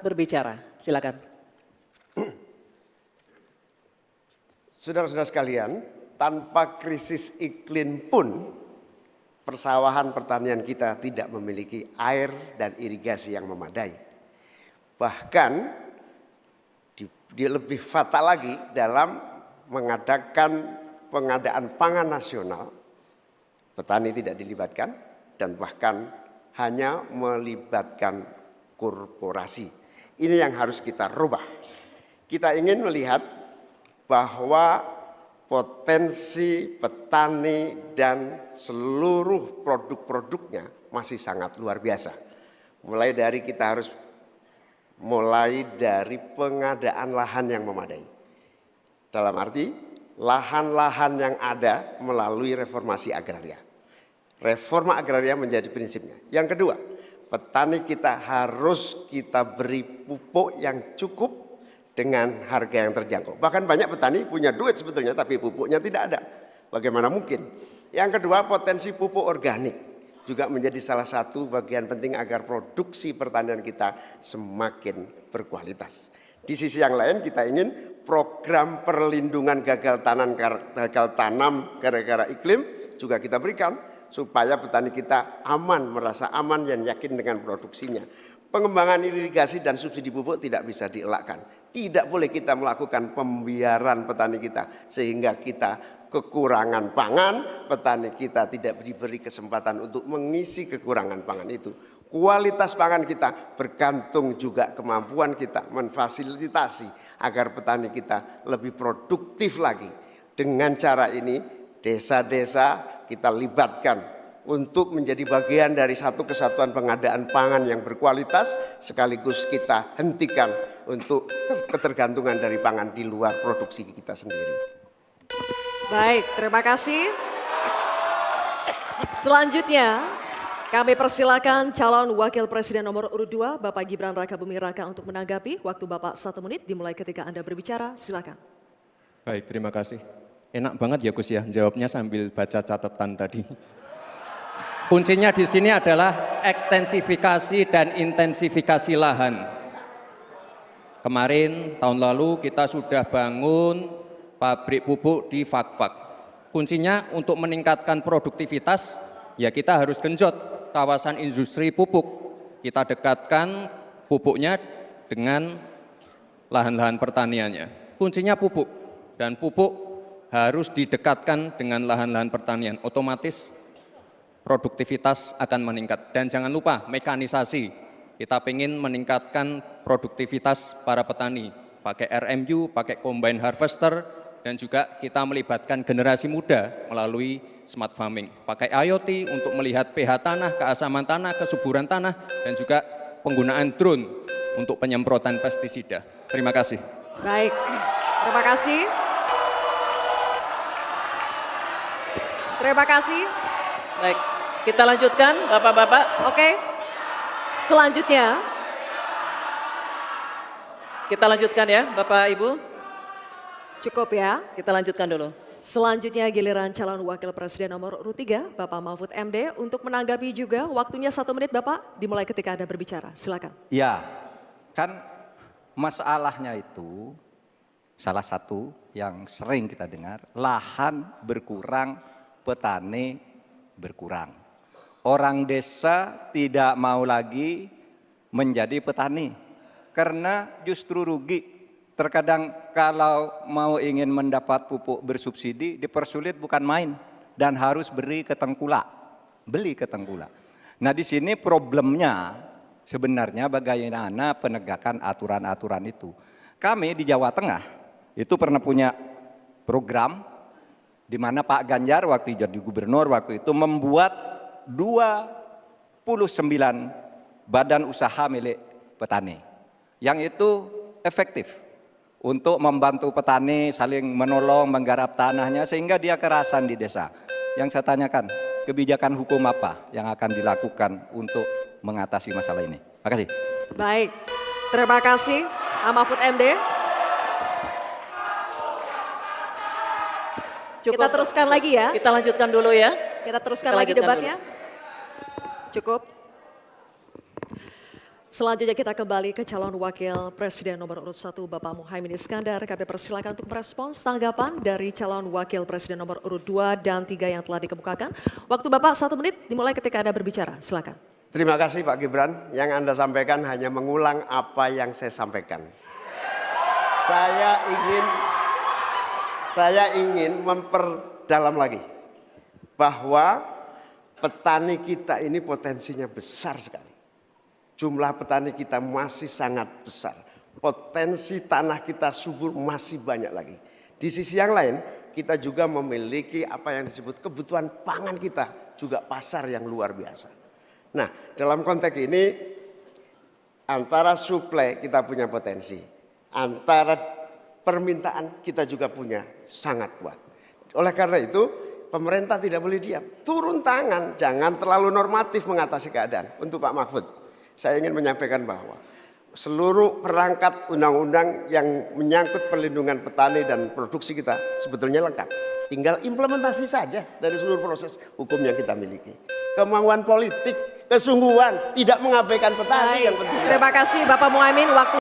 berbicara. Silakan. Saudara-saudara sekalian, tanpa krisis iklim pun persawahan pertanian kita tidak memiliki air dan irigasi yang memadai. Bahkan dia lebih fatal lagi dalam mengadakan pengadaan pangan nasional. Petani tidak dilibatkan dan bahkan hanya melibatkan korporasi. Ini yang harus kita rubah. Kita ingin melihat bahwa potensi petani dan seluruh produk-produknya masih sangat luar biasa. Mulai dari pengadaan lahan yang memadai. Dalam arti lahan-lahan yang ada melalui reformasi agraria. Reforma agraria menjadi prinsipnya. Yang kedua, petani kita harus kita beri pupuk yang cukup dengan harga yang terjangkau. Bahkan banyak petani punya duit sebetulnya tapi pupuknya tidak ada. Bagaimana mungkin? Yang kedua, potensi pupuk organik juga menjadi salah satu bagian penting agar produksi pertanian kita semakin berkualitas. Di sisi yang lain kita ingin program perlindungan gagal tanam gara-gara iklim juga kita berikan supaya petani kita aman, merasa aman dan yakin dengan produksinya. Pengembangan irigasi dan subsidi pupuk tidak bisa dielakkan. Tidak boleh kita melakukan pembiaran petani kita sehingga kita kekurangan pangan, petani kita tidak diberi kesempatan untuk mengisi kekurangan pangan itu. Kualitas pangan kita bergantung juga kemampuan kita memfasilitasi agar petani kita lebih produktif lagi. Dengan cara ini desa-desa kita libatkan untuk menjadi bagian dari satu kesatuan pengadaan pangan yang berkualitas, sekaligus kita hentikan untuk ketergantungan dari pangan di luar produksi kita sendiri. Baik, terima kasih. Selanjutnya kami persilakan calon wakil presiden nomor urut 2 Bapak Gibran Rakabuming Raka untuk menanggapi. Waktu Bapak 1 menit dimulai ketika Anda berbicara, silakan. Baik, terima kasih. Enak banget ya Gus ya, jawabnya sambil baca catatan tadi. Kuncinya di sini adalah ekstensifikasi dan intensifikasi lahan. Kemarin tahun lalu kita sudah bangun pabrik pupuk di Fak-Fak. Kuncinya untuk meningkatkan produktivitas ya kita harus genjot kawasan industri pupuk. Kita dekatkan pupuknya dengan lahan-lahan pertaniannya. Kuncinya pupuk dan pupuk harus didekatkan dengan lahan-lahan pertanian. Otomatis produktivitas akan meningkat. Dan jangan lupa mekanisasi. Kita ingin meningkatkan produktivitas para petani. Pakai RMU, pakai combine harvester, dan juga kita melibatkan generasi muda melalui smart farming. Pakai IoT untuk melihat pH tanah, keasaman tanah, kesuburan tanah, dan juga penggunaan drone untuk penyemprotan pestisida. Terima kasih. Baik, terima kasih. Terima kasih. Baik, kita lanjutkan Bapak-Bapak. Oke, selanjutnya. Kita lanjutkan ya Bapak Ibu. Cukup ya. Kita lanjutkan dulu. Selanjutnya giliran calon wakil presiden nomor urut 3 Bapak Mahfud MD untuk menanggapi juga. Waktunya 1 menit Bapak, dimulai ketika Anda berbicara. Silakan. Ya, kan masalahnya itu salah satu yang sering kita dengar, lahan berkurang, petani berkurang. Orang desa tidak mau lagi menjadi petani karena justru rugi. Terkadang kalau mau ingin mendapat pupuk bersubsidi dipersulit bukan main dan harus beli ke tengkulak. Nah di sini problemnya sebenarnya bagaimana penegakan aturan-aturan itu. Kami di Jawa Tengah itu pernah punya program di mana Pak Ganjar waktu jadi gubernur waktu itu membuat 29 badan usaha milik petani yang itu efektif untuk membantu petani saling menolong menggarap tanahnya sehingga dia kerasan di desa. Yang saya tanyakan, kebijakan hukum apa yang akan dilakukan untuk mengatasi masalah ini? Terima kasih. Baik, terima kasih Mahfud MD. Cukup, Kita teruskan lagi ya. Kita lanjutkan dulu ya. Kita teruskan lagi debatnya. Cukup. Selanjutnya kita kembali ke calon wakil presiden nomor urut 1 Bapak Muhaimin Iskandar. Kami persilakan untuk merespons tanggapan dari calon wakil presiden nomor urut 2 dan 3 yang telah dikemukakan. Waktu Bapak 1 menit dimulai ketika Anda berbicara. Silakan. Terima kasih Pak Gibran. Yang Anda sampaikan hanya mengulang apa yang saya sampaikan. Saya ingin memperdalam lagi bahwa petani kita ini potensinya besar sekali. Jumlah petani kita masih sangat besar. Potensi tanah kita subur masih banyak lagi. Di sisi yang lain, kita juga memiliki apa yang disebut kebutuhan pangan kita, juga pasar yang luar biasa. Nah, dalam konteks ini, antara suplai kita punya potensi, antara permintaan kita juga punya sangat kuat. Oleh karena itu, pemerintah tidak boleh diam. Turun tangan, jangan terlalu normatif mengatasi keadaan. Untuk Pak Mahfud, saya ingin menyampaikan bahwa seluruh perangkat undang-undang yang menyangkut perlindungan petani dan produksi kita sebetulnya lengkap. Tinggal implementasi saja dari seluruh proses hukum yang kita miliki. Kemauan politik, kesungguhan, tidak mengabaikan petani yang penting. Terima kasih Bapak Muhaimin. Waktu